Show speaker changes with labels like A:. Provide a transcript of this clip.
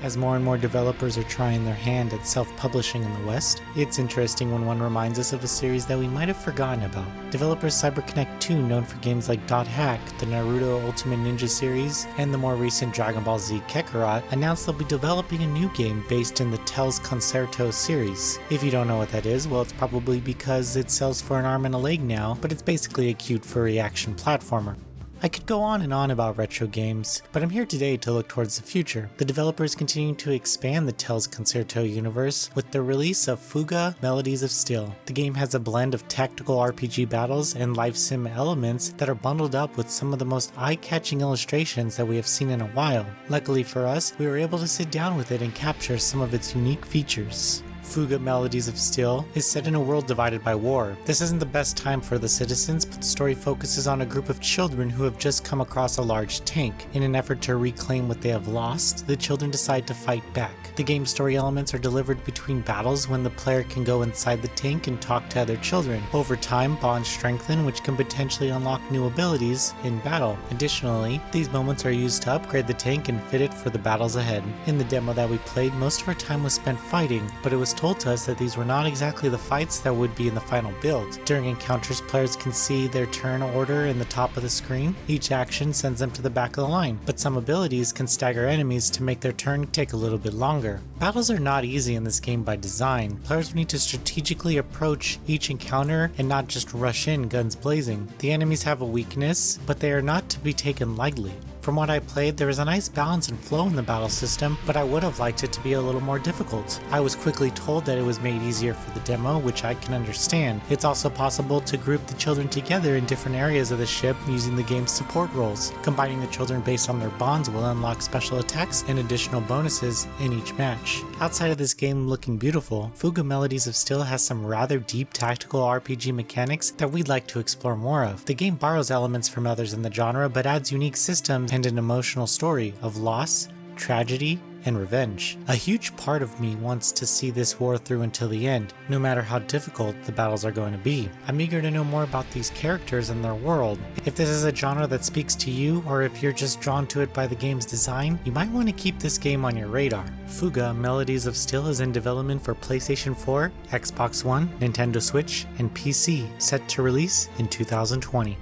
A: As more and more developers are trying their hand at self-publishing in the West, it's interesting when one reminds us of a series that we might have forgotten about. Developers CyberConnect 2, known for games like Dot Hack, the Naruto Ultimate Ninja series, and the more recent Dragon Ball Z Kakarot, announced they'll be developing a new game based in the Tales Concerto series. If you don't know what that is, well, it's probably because it sells for an arm and a leg now, but it's basically a cute furry action platformer. I could go on and on about retro games, but I'm here today to look towards the future. The developers continue to expand the Tales Concerto universe with the release of Fuga, Melodies of Steel. The game has a blend of tactical RPG battles and life sim elements that are bundled up with some of the most eye-catching illustrations that we have seen in a while. Luckily for us, we were able to sit down with it and capture some of its unique features. Fuga Melodies of Steel is set in a world divided by war. This isn't the best time for the citizens, but the story focuses on a group of children who have just come across a large tank. In an effort to reclaim what they have lost, the children decide to fight back. The game's story elements are delivered between battles when the player can go inside the tank and talk to other children. Over time, bonds strengthen, which can potentially unlock new abilities in battle. Additionally, these moments are used to upgrade the tank and fit it for the battles ahead. In the demo that we played, most of our time was spent fighting, but it was told to us that these were not exactly the fights that would be in the final build. During encounters, players can see their turn order in the top of the screen. Each action sends them to the back of the line, but some abilities can stagger enemies to make their turn take a little bit longer. Battles are not easy in this game by design. Players need to strategically approach each encounter and not just rush in guns blazing. The enemies have a weakness, but they are not to be taken lightly. From what I played, there is a nice balance and flow in the battle system, but I would have liked it to be a little more difficult. I was quickly told that it was made easier for the demo, which I can understand. It's also possible to group the children together in different areas of the ship using the game's support roles. Combining the children based on their bonds will unlock special attacks and additional bonuses in each match. Outside of this game looking beautiful, Fuga Melodies of Steel has some rather deep tactical RPG mechanics that we'd like to explore more of. The game borrows elements from others in the genre, but adds unique systems and an emotional story of loss, tragedy, and revenge. A huge part of me wants to see this war through until the end, no matter how difficult the battles are going to be. I'm eager to know more about these characters and their world. If this is a genre that speaks to you, or if you're just drawn to it by the game's design, you might want to keep this game on your radar. Fuga Melodies of Steel is in development for PlayStation 4, Xbox One, Nintendo Switch, and PC, set to release in 2020.